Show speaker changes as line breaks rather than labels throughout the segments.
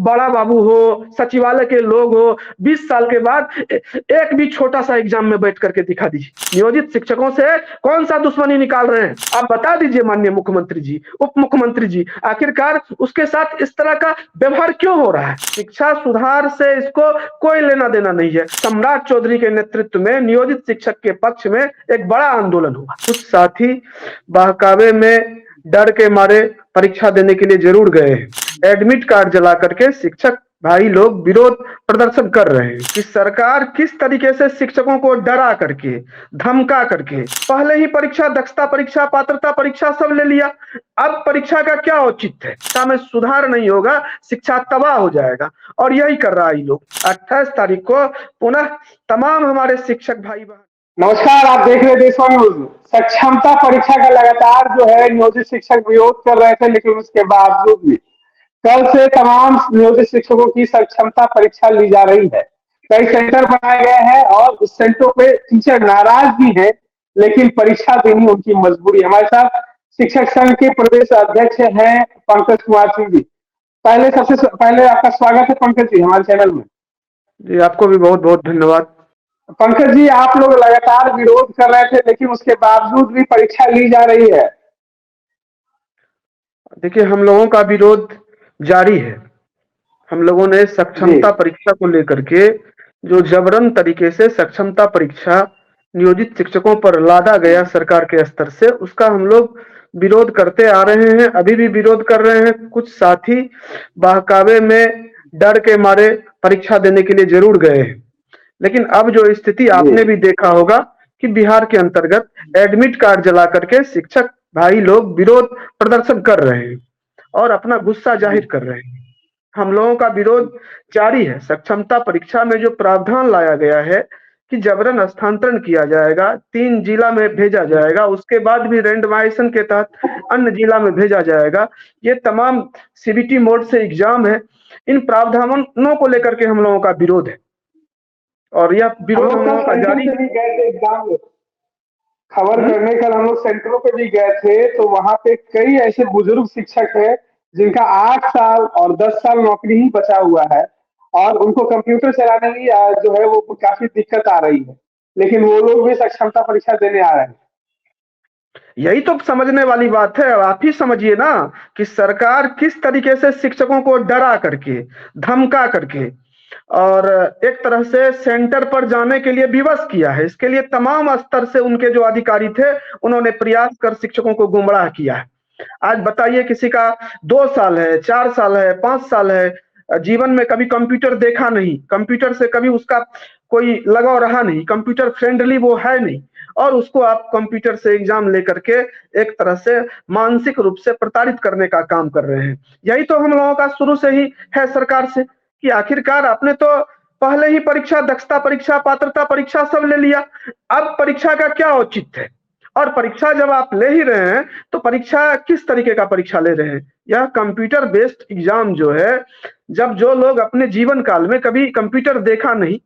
बड़ा बाबू हो, सचिवालय के लोग हो, 20 साल के बाद एक भी छोटा-सा एग्ज़ाम में बैठ कर के दिखा दीजिए। नियोजित शिक्षकों से कौन-सा दुश्मनी निकाल रहे हैं? आप बता दीजिए माननीय मुख्यमंत्री जी, उप मुख्यमंत्री जी, आखिरकार उसके साथ इस तरह का व्यवहार क्यों हो रहा है? शिक्षा सुधार से इसको कोई लेना-देना नहीं है। सम्राट चौधरी के नेतृत्व में नियोजित शिक्षक के पक्ष में एक बड़ा आंदोलन हुआ। कुछ साथी बहकावे में डर के मारे परीक्षा देने के लिए जरूर गए हैं। एडमिट कार्ड जला करके शिक्षक भाई लोग विरोध प्रदर्शन कर रहे हैं कि सरकार किस तरीके से शिक्षकों को डरा करके, धमका करके, पहले ही परीक्षा, दक्षता परीक्षा, पात्रता परीक्षा सब ले लिया। अब परीक्षा का क्या औचित्य है? शिक्षा में सुधार नहीं होगा, शिक्षा तबाह हो जाएगा और यही कर रहा है ये लोग। 28 तारीख को पुनः तमाम हमारे शिक्षक भाई बहन।
नमस्कार, आप देख रहे देशवा न्यूज। सक्षमता परीक्षा का लगातार जो है नियोजित शिक्षक विरोध कर रहे थे, लेकिन उसके बावजूद भी कल से तमाम नियोजित शिक्षकों की सक्षमता परीक्षा ली जा रही है। कई सेंटर बनाए गए हैं और उस सेंटरों पे टीचर नाराज भी हैं, लेकिन परीक्षा देनी उनकी मजबूरी। हमारे साथ शिक्षक संघ के प्रदेश अध्यक्ष हैं पंकज कुमार सिंह जी। सबसे पहले आपका स्वागत है पंकज जी हमारे चैनल में।
जी, आपको भी बहुत बहुत धन्यवाद।
पंकज जी, आप लोग लगातार विरोध कर रहे थे, लेकिन उसके बावजूद भी परीक्षा ली जा रही है।
देखिए, हम लोगों का विरोध जारी है। हम लोगों ने सक्षमता परीक्षा को लेकर के जो जबरन तरीके से सक्षमता परीक्षा नियोजित शिक्षकों पर लादा गया सरकार के स्तर से, उसका हम लोग विरोध करते आ रहे हैं, अभी भी विरोध कर रहे हैं। कुछ साथी बहकावे में डर के मारे परीक्षा देने के लिए जरूर गए हैं, लेकिन अब जो स्थिति आपने भी देखा होगा कि बिहार के अंतर्गत एडमिट कार्ड जला करके शिक्षक भाई लोग विरोध प्रदर्शन कर रहे हैं और अपना गुस्सा जाहिर कर रहे हैं। हम लोगों का विरोध जारी है। सक्षमता परीक्षा में जो प्रावधान लाया गया है कि जबरन स्थानांतरण किया जाएगा, 3 जिला में भेजा जाएगा, उसके बाद भी रैंडमाइजेशन के तहत अन्य जिला में भेजा जाएगा। ये तमाम सीबीटी मोड से एग्जाम है। इन प्रावधानों को लेकर के हम लोगों का विरोध है और यह विरोध हम लोगों का जारी
एग्जाम खबर करने का हम लोग सेंटरों पे भी गए थे, तो वहां पे कई ऐसे बुजुर्ग शिक्षक हैं जिनका 8 साल और 10 साल नौकरी ही बचा हुआ है और उनको कंप्यूटर चलाने में जो है वो काफी दिक्कत आ रही है, लेकिन वो लोग भी सक्षमता परीक्षा देने आ रहे हैं।
यही तो समझने वाली बात है। आप ही समझिए ना कि सरकार किस तरीके से शिक्षकों को डरा करके, धमका करके और एक तरह से सेंटर पर जाने के लिए विवश किया है। इसके लिए तमाम स्तर से उनके जो अधिकारी थे, उन्होंने प्रयास कर शिक्षकों को गुमराह किया है। आज बताइए, किसी का 2 साल है, 4 साल है, 5 साल है, जीवन में कभी कंप्यूटर देखा नहीं, कंप्यूटर से कभी उसका कोई लगाव रहा नहीं, कंप्यूटर फ्रेंडली वो है नहीं, और उसको आप कंप्यूटर से एग्जाम लेकर के एक तरह से मानसिक रूप से प्रताड़ित करने का काम कर रहे हैं। यही तो हम लोगों का शुरू से ही है सरकार से कि आखिरकार आपने तो पहले ही परीक्षा, दक्षता परीक्षा, पात्रता परीक्षा सब ले लिया। अब परीक्षा का क्या औचित्य है? और परीक्षा जब आप ले ही रहे हैं तो परीक्षा किस तरीके का परीक्षा ले रहे हैं? यह कंप्यूटर बेस्ड एग्जाम जो है, जब जो लोग अपने जीवन काल में कभी कंप्यूटर देखा नहीं,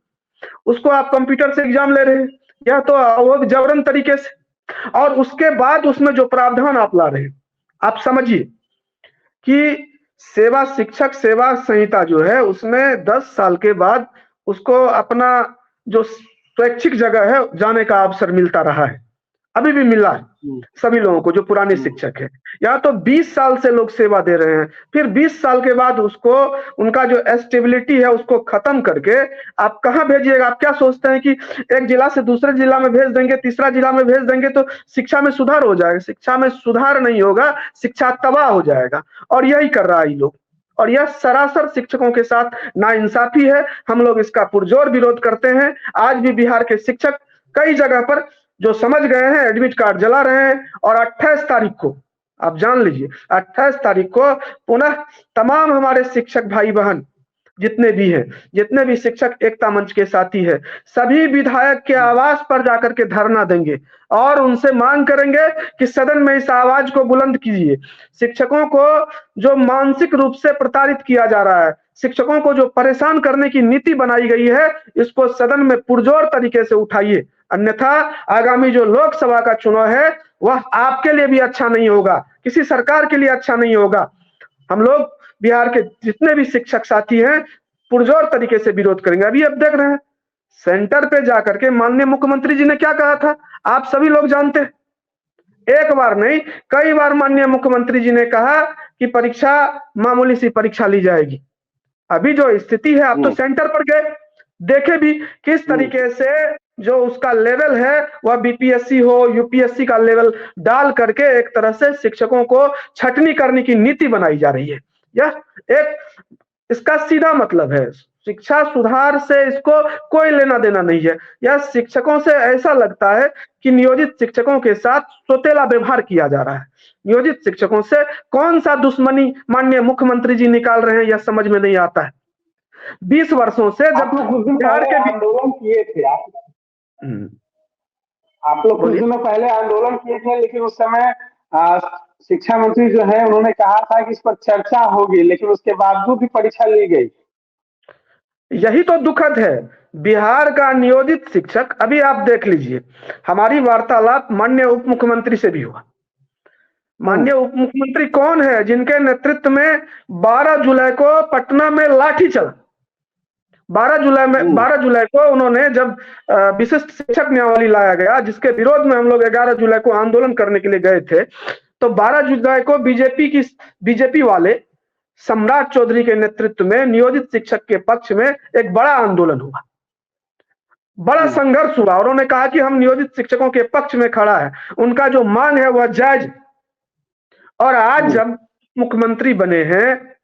उसको आप कंप्यूटर से एग्जाम ले रहे हैं। यह तो वो जबरन तरीके से, और उसके बाद उसमें जो प्रावधान आप ला रहे हैं, आप समझिए कि सेवा शिक्षक सेवा संहिता जो है उसमें 10 साल के बाद उसको अपना जो स्वैच्छिक जगह है जाने का अवसर मिलता रहा है, अभी भी मिला है सभी लोगों को जो पुराने शिक्षक है। यहाँ तो 20 साल से लोग सेवा दे रहे हैं, फिर 20 साल के बाद उसको, उनका जो स्टेबिलिटी है उसको खत्म करके आप कहाँ भेजिएगा? आप क्या सोचते हैं कि एक जिला से दूसरे जिला में भेज देंगे, तीसरा जिला में भेज देंगे तो शिक्षा में सुधार हो जाएगा? शिक्षा में सुधार नहीं होगा, शिक्षा तबाह हो जाएगा और यही कर रहा है ये लोग। और यह सरासर शिक्षकों के साथ नाइंसाफी है। हम लोग इसका पुरजोर विरोध करते हैं। आज भी बिहार के शिक्षक कई जगह पर जो समझ गए हैं एडमिट कार्ड जला रहे हैं और 28 तारीख को आप जान लीजिए, 28 तारीख को पुनः तमाम हमारे शिक्षक भाई बहन जितने भी हैं, जितने भी शिक्षक एकता मंच के साथी है, सभी विधायक के आवास पर जाकर के धरना देंगे और उनसे मांग करेंगे कि सदन में इस आवाज को बुलंद कीजिए। शिक्षकों को जो मानसिक रूप से प्रताड़ित किया जा रहा है, शिक्षकों को जो परेशान करने की नीति बनाई गई है, इसको सदन में पुरजोर तरीके से उठाइए, अन्यथा आगामी जो लोकसभा का चुनाव है वह आपके लिए भी अच्छा नहीं होगा, किसी सरकार के लिए अच्छा नहीं होगा। हम लोग बिहार के जितने भी शिक्षक साथी हैं पुरजोर तरीके से विरोध करेंगे। अभी अब देख रहे हैं सेंटर पे जाकर के माननीय मुख्यमंत्री जी ने क्या कहा था, आप सभी लोग जानते हैं। एक बार नहीं कई बार माननीय मुख्यमंत्री जी ने कहा कि परीक्षा मामूली सी परीक्षा ली जाएगी। अभी जो स्थिति है, आप तो सेंटर पर गए, देखे भी किस तरीके से जो उसका लेवल है वह बीपीएससी हो यूपीएससी का लेवल डाल करके एक तरह से शिक्षकों को छटनी करने की नीति बनाई जा रही है। यह एक इसका सीधा मतलब है, शिक्षा सुधार से इसको कोई लेना देना नहीं है। यह शिक्षकों से ऐसा लगता है कि नियोजित शिक्षकों के साथ सौतेला व्यवहार किया जा रहा है। नियोजित शिक्षकों से कौन सा दुश्मनी माननीय मुख्यमंत्री जी निकाल रहे हैं यह समझ में नहीं आता है। 20 वर्षों से जब
बिहार के आंदोलन किए थे, आप लोग कुछ दिनों पहले आंदोलन किए थे, लेकिन उस समय शिक्षा मंत्री जो है उन्होंने कहा था कि इस पर चर्चा होगी, लेकिन उसके बावजूद भी परीक्षा ली गई।
यही तो दुखद है। बिहार का नियोजित शिक्षक, अभी आप देख लीजिए हमारी वार्तालाप माननीय उप मुख्यमंत्री से भी हुआ। माननीय उप मुख्यमंत्री कौन है जिनके नेतृत्व में 12 जुलाई को पटना में लाठी चला। 12 जुलाई को उन्होंने जब विशिष्ट शिक्षक नियमावली लाया गया जिसके विरोध में हम लोग 11 जुलाई को आंदोलन करने के लिए गए थे, तो 12 जुलाई को बीजेपी वाले सम्राट चौधरी के नेतृत्व में नियोजित शिक्षक के पक्ष में एक बड़ा आंदोलन हुआ, बड़ा संघर्ष हुआ। उन्होंने कहा कि हम नियोजित शिक्षकों के पक्ष में खड़ा है, उनका जो मांग है वह जायज। और आज जब मुख्यमंत्री बने हैं,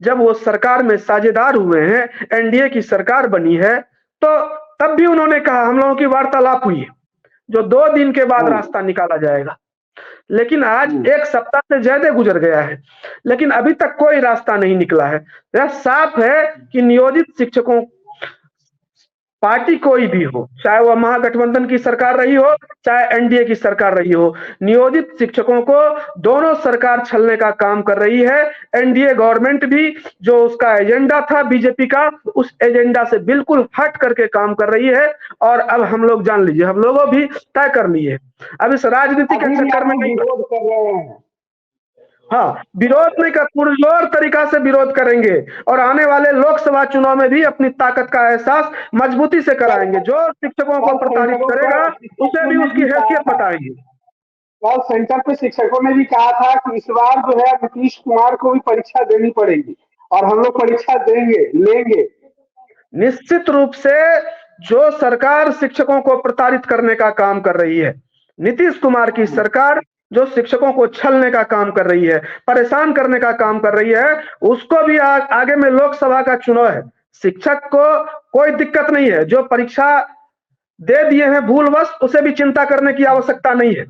जब वो सरकार में साझेदार हुए हैं, एनडीए की सरकार बनी है, तो तब भी उन्होंने कहा, हम लोगों की वार्तालाप हुई है जो 2 दिन के बाद रास्ता निकाला जाएगा। लेकिन आज 1 सप्ताह से ज्यादा गुजर गया है, लेकिन अभी तक कोई रास्ता नहीं निकला है। यह साफ है कि नियोजित शिक्षकों, पार्टी कोई भी हो, चाहे वह महागठबंधन की सरकार रही हो चाहे एनडीए की सरकार रही हो, नियोजित शिक्षकों को दोनों सरकार छलने का काम कर रही है। एनडीए गवर्नमेंट भी जो उसका एजेंडा था बीजेपी का, उस एजेंडा से बिल्कुल हट करके काम कर रही है। और अब हम लोग जान लीजिए, हम लोगों भी तय कर लिए, अब इस राजनीति के चक्कर में नहीं
विरोध कर रहे हैं।
हाँ, विरोध नहीं कर, पुरजोर तरीका से विरोध करेंगे और आने वाले लोकसभा चुनाव में भी अपनी ताकत का एहसास मजबूती से कराएंगे। जो शिक्षकों को प्रताड़ित करेगा उसे भी उसकी हैसियत बताएंगे।
और सेंटर पे शिक्षकों ने भी कहा था कि इस बार जो है नीतीश कुमार को भी परीक्षा देनी पड़ेगी और हम लोग परीक्षा लेंगे।
निश्चित रूप से जो सरकार शिक्षकों को प्रताड़ित करने का काम कर रही है, नीतीश कुमार की सरकार जो शिक्षकों को छलने का काम कर रही है, परेशान करने का काम कर रही है, उसको भी आगे में लोकसभा का चुनाव है। शिक्षक को कोई दिक्कत नहीं है, जो परीक्षा दे दिए हैं भूलवश उसे भी चिंता करने की आवश्यकता नहीं है।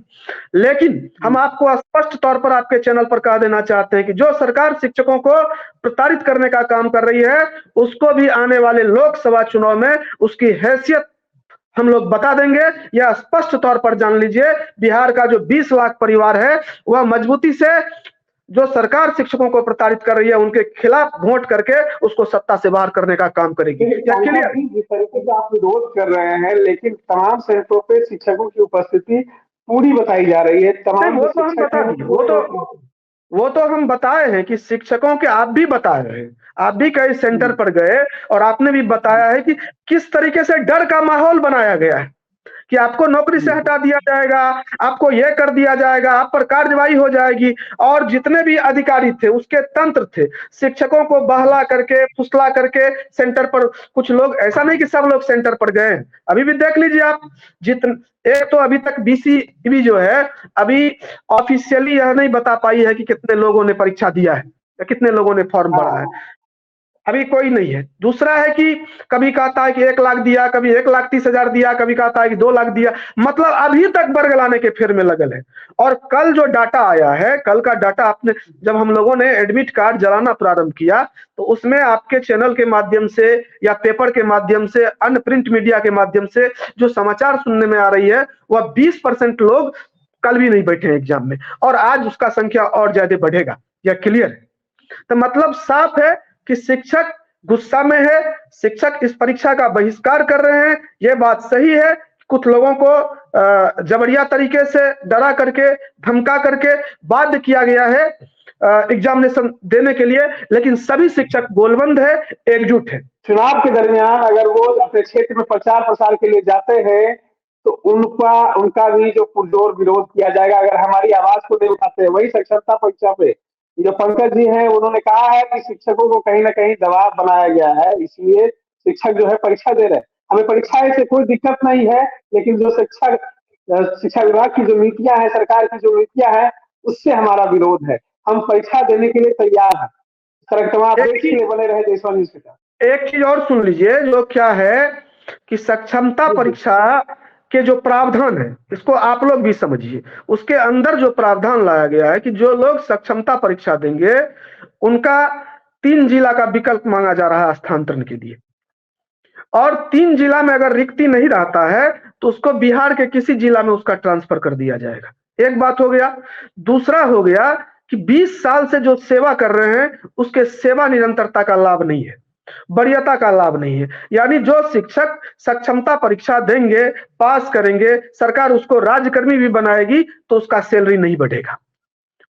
लेकिन हम आपको स्पष्ट तौर पर आपके चैनल पर कह देना चाहते हैं कि जो सरकार शिक्षकों को प्रताड़ित करने का काम कर रही है, उसको भी आने वाले लोकसभा चुनाव में उसकी हैसियत हम लोग बता देंगे। यह स्पष्ट तौर पर जान लीजिए, बिहार का जो 20 लाख परिवार है वह मजबूती से जो सरकार शिक्षकों को प्रताड़ित कर रही है उनके खिलाफ वोट करके उसको सत्ता से बाहर करने का काम करेगी।
जिस तरीके से आप विरोध कर रहे हैं, लेकिन तमाम सेंटरों पे शिक्षकों की उपस्थिति पूरी बताई जा रही है। तमाम
वो तो हम बता दिए, वो तो हम बताए हैं कि शिक्षकों के, आप भी बता रहे हैं, आप भी कई सेंटर पर गए और आपने भी बताया है कि किस तरीके से डर का माहौल बनाया गया है कि आपको नौकरी से हटा दिया जाएगा, आपको यह कर दिया जाएगा, आप पर कार्रवाई हो जाएगी। और जितने भी अधिकारी थे उसके तंत्र थे, शिक्षकों को बहला करके फुसला करके सेंटर पर, कुछ लोग, ऐसा नहीं कि सब लोग सेंटर पर गए, अभी भी देख लीजिए आप, एक तो अभी तक बीसीबी जो है अभी ऑफिशियली यह नहीं बता पाई है कि कितने लोगों ने परीक्षा दिया है या कितने लोगों ने फॉर्म भरा है, अभी कोई नहीं है। दूसरा है कि कभी कहता है कि 1 लाख दिया, कभी 1,30,000 दिया, कभी कहता है कि 2 लाख दिया, मतलब अभी तक बरगलाने के फेर में लगल है। और कल जो डाटा आया है, कल का डाटा आपने, जब हम लोगों ने एडमिट कार्ड जलाना प्रारंभ किया तो उसमें आपके चैनल के माध्यम से या पेपर के माध्यम से, अन्य प्रिंट मीडिया के माध्यम से जो समाचार सुनने में आ रही है वह 20% लोग कल भी नहीं बैठे एग्जाम में, और आज उसका संख्या और ज्यादा बढ़ेगा, यह क्लियर है। तो मतलब साफ है कि शिक्षक गुस्सा में है, शिक्षक इस परीक्षा का बहिष्कार कर रहे हैं। यह बात सही है, कुछ लोगों को जबरिया तरीके से डरा करके, धमका करके बाध्य किया गया है एग्जामिनेशन देने के लिए, लेकिन सभी शिक्षक गोलबंद है, एकजुट है।
चुनाव के दरमियान अगर वो अपने क्षेत्र में प्रचार प्रसार के लिए जाते हैं तो उनका भी जो पुरजोर विरोध किया जाएगा अगर हमारी आवाज को नहीं उठाते हैं। वही साक्षरता परीक्षा पे जो पंकज जी हैं उन्होंने कहा है कि शिक्षकों को कहीं ना कहीं दबाव बनाया गया है, इसलिए शिक्षक जो है परीक्षा दे रहे हैं। हमें परीक्षा से कोई दिक्कत नहीं है, लेकिन जो शिक्षा विभाग की जो नीतियां हैं, सरकार की जो नीतियां हैं, उससे हमारा विरोध है। हम परीक्षा देने के लिए तैयार हैं। अपडेट्स के लिए बने रहे देशवा न्यूज के साथ।
एक चीज और सुन लीजिए, जो क्या है कि सक्षमता परीक्षा के जो प्रावधान है, इसको आप लोग भी समझिए। उसके अंदर जो प्रावधान लाया गया है कि जो लोग सक्षमता परीक्षा देंगे उनका 3 जिला का विकल्प मांगा जा रहा है स्थानांतरण के लिए, और 3 जिला में अगर रिक्ति नहीं रहता है तो उसको बिहार के किसी जिला में उसका ट्रांसफर कर दिया जाएगा। एक बात हो गया। दूसरा हो गया कि 20 साल से जो सेवा कर रहे हैं उसके सेवा निरंतरता का लाभ नहीं है, वरीयता का लाभ नहीं है। यानी जो शिक्षक सक्षमता परीक्षा देंगे, पास करेंगे, सरकार उसको राज्यकर्मी भी बनाएगी तो उसका सैलरी नहीं बढ़ेगा,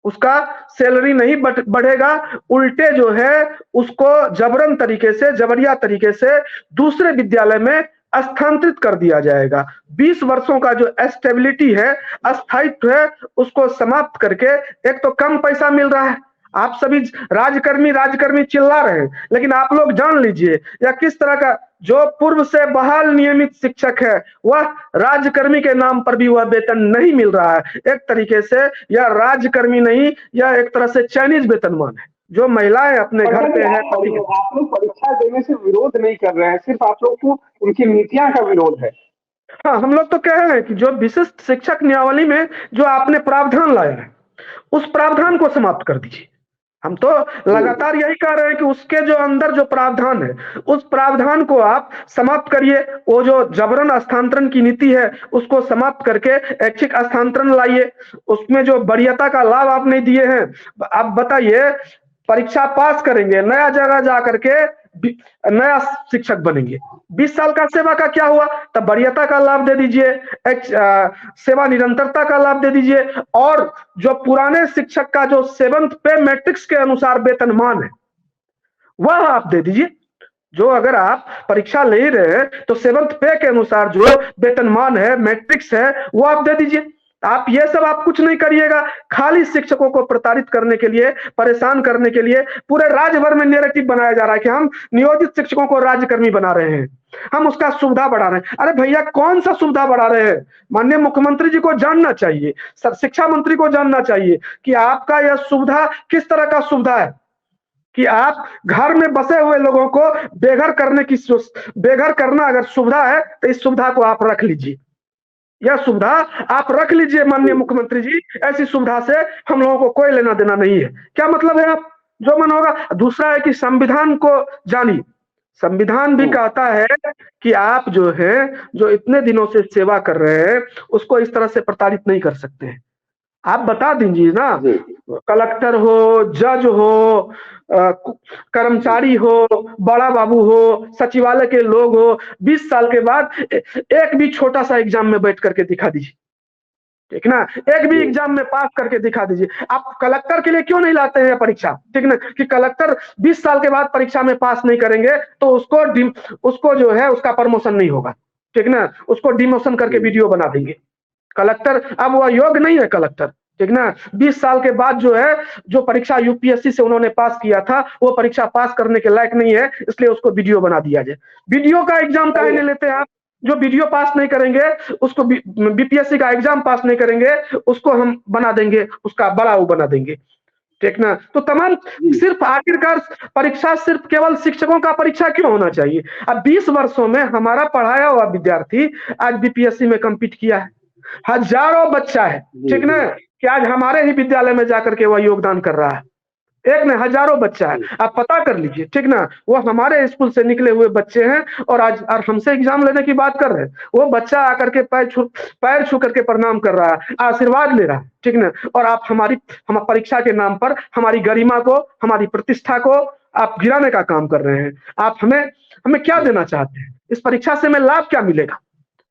उसका सैलरी नहीं बढ़ेगा। उल्टे जो है उसको जबरन तरीके से, जबरिया तरीके से दूसरे विद्यालय में स्थानांतरित कर दिया जाएगा। 20 वर्षों का जो स्टेबिलिटी है, स्थायित्व है, उसको समाप्त करके, एक तो कम पैसा मिल रहा है, आप सभी राजकर्मी चिल्ला रहे हैं, लेकिन आप लोग जान लीजिए या किस तरह का जो पूर्व से बहाल नियमित शिक्षक है वह राज्यकर्मी के नाम पर भी वह वेतन नहीं मिल रहा है। एक तरीके से यह राज्यकर्मी नहीं, यह एक तरह से चाइनीज वेतनमान है। जो महिलाएं अपने घर पे हैं,
आप लोग परीक्षा देने से विरोध नहीं कर रहे हैं, सिर्फ आप लोग को उनकी नीतियां का विरोध है।
हाँ, हम लोग तो कह रहे हैं कि जो विशिष्ट शिक्षक नियमावली में जो आपने प्रावधान लाया है उस प्रावधान को समाप्त कर दीजिए। हम तो लगातार यही कह रहे हैं कि उसके जो अंदर जो प्रावधान है उस प्रावधान को आप समाप्त करिए। वो जो जबरन स्थानांतरण की नीति है उसको समाप्त करके ऐच्छिक स्थानांतरण लाइए। उसमें जो वरीयता का लाभ आप नहीं दिए हैं, आप बताइए, परीक्षा पास करेंगे, नया जगह जा करके नया शिक्षक बनेंगे, 20 साल का सेवा का क्या हुआ? तब वरीयता का लाभ दे दीजिए, सेवा निरंतरता का लाभ दे दीजिए, और जो पुराने शिक्षक का जो 7th पे मैट्रिक्स के अनुसार वेतनमान है वह आप दे दीजिए। जो अगर आप परीक्षा ले रहे हैं तो 7th पे के अनुसार जो वेतनमान है, मैट्रिक्स है, वो आप दे दीजिए। आप ये सब आप कुछ नहीं करिएगा, खाली शिक्षकों को प्रताड़ित करने के लिए, परेशान करने के लिए पूरे राज्य भर में नैरेटिव बनाया जा रहा है कि हम नियोजित शिक्षकों को राज्यकर्मी बना रहे हैं, हम उसका सुविधा बढ़ा रहे हैं। अरे भैया, कौन सा सुविधा बढ़ा रहे हैं? माननीय मुख्यमंत्री जी को जानना चाहिए, शिक्षा मंत्री को जानना चाहिए कि आपका यह सुविधा किस तरह का सुविधा है कि आप घर में बसे हुए लोगों को बेघर करना अगर सुविधा है तो इस सुविधा को आप रख लीजिए। यह सुविधा आप रख लीजिए माननीय मुख्यमंत्री जी, ऐसी सुविधा से हम लोगों को कोई लेना देना नहीं है। क्या मतलब है? आप जो मन होगा। दूसरा है कि संविधान को जानिए। संविधान भी कहता है कि आप जो है, जो इतने दिनों से सेवा कर रहे हैं, उसको इस तरह से प्रताड़ित नहीं कर सकते हैं। आप बता दीजिए ना, कलेक्टर हो, जज हो, कर्मचारी हो, बड़ा बाबू हो, सचिवालय के लोग हो, 20 साल के बाद एक भी छोटा सा एग्जाम में बैठ करके दिखा दीजिए, ठीक ना? एक भी एग्जाम में पास करके दिखा दीजिए। आप कलेक्टर के लिए क्यों नहीं लाते हैं परीक्षा, ठीक ना? कि कलेक्टर 20 साल के बाद परीक्षा में पास नहीं करेंगे तो उसको जो है उसका प्रमोशन नहीं होगा, ठीक ना? उसको डिमोशन करके वीडियो बना देंगे। कलेक्टर अब वह योग्य नहीं है कलेक्टर, ठीक ना? 20 साल के बाद जो है, जो परीक्षा यूपीएससी से उन्होंने पास किया था वो परीक्षा पास करने के लायक नहीं है, इसलिए उसको वीडियो बना दिया जाए। वीडियो का एग्जाम काहे नहीं लेते आप? जो वीडियो पास नहीं करेंगे उसको, बीपीएससी का एग्जाम पास नहीं करेंगे उसको हम बना देंगे, उसका बड़ा वो बना देंगे, ठीक ना? तो तमाम सिर्फ आखिरकार परीक्षा सिर्फ केवल शिक्षकों का परीक्षा क्यों होना चाहिए? अब 20 वर्षों में हमारा पढ़ाया हुआ विद्यार्थी आज बीपीएससी में कम्पीट किया है, हजारों बच्चा है, ठीक ना, कि आज हमारे ही विद्यालय में जाकर के वह योगदान कर रहा है। एक ने हजारों बच्चा है, आप पता कर लीजिए, ठीक ना? वो हमारे स्कूल से निकले हुए बच्चे हैं और आज और हमसे एग्जाम लेने की बात कर रहे हैं। वो बच्चा आकर के पैर छू करके प्रणाम कर रहा है, आशीर्वाद ले रहा है, ठीक ना? और आप हम परीक्षा के नाम पर हमारी गरिमा को, हमारी प्रतिष्ठा को आप गिराने का काम कर रहे हैं। आप हमें क्या देना चाहते हैं? इस परीक्षा से हमें लाभ क्या मिलेगा?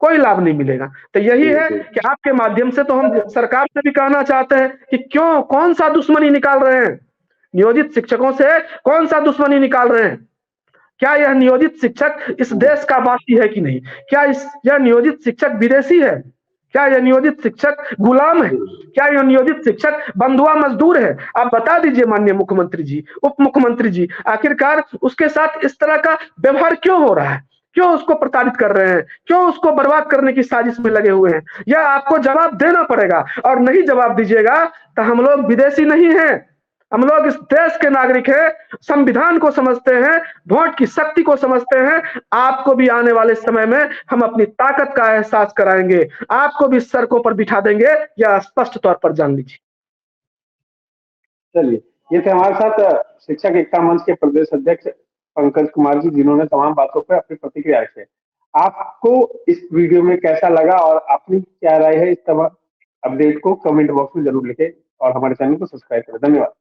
कोई लाभ नहीं मिलेगा। तो यही है कि आपके माध्यम से तो हम सरकार से भी कहना चाहते हैं कि क्यों, कौन सा दुश्मनी निकाल रहे हैं? नियोजित शिक्षकों से कौन सा दुश्मनी निकाल रहे हैं? क्या यह नियोजित शिक्षक इस देश का वासी है कि नहीं? क्या यह नियोजित शिक्षक विदेशी है? क्या यह नियोजित शिक्षक गुलाम है? क्या यह नियोजित शिक्षक बंधुआ मजदूर है? आप बता दीजिए माननीय मुख्यमंत्री जी, उप मुख्यमंत्री जी, आखिरकार उसके साथ इस तरह का व्यवहार क्यों हो रहा है? क्यों उसको प्रताड़ित कर रहे हैं? क्यों उसको बर्बाद करने की साजिश में लगे हुए हैं? यह आपको जवाब देना पड़ेगा, और नहीं जवाब दीजिएगा तो हम लोग विदेशी नहीं हैं, हम लोग इस देश के नागरिक हैं, संविधान को समझते हैं, वोट की शक्ति को समझते हैं। आपको भी आने वाले समय में हम अपनी ताकत का एहसास कराएंगे, आपको भी सड़कों पर बिठा देंगे, यह स्पष्ट तौर पर जान लीजिए।
चलिए, ये थे हमारे साथ शिक्षक एकता मंच के प्रदेश अध्यक्ष पंकज कुमार जी, जिन्होंने तमाम बातों पर अपनी प्रतिक्रिया रखी। आपको इस वीडियो में कैसा लगा और अपनी क्या राय है इस तमाम अपडेट को कमेंट बॉक्स में जरूर लिखें और हमारे चैनल को सब्सक्राइब करें। धन्यवाद।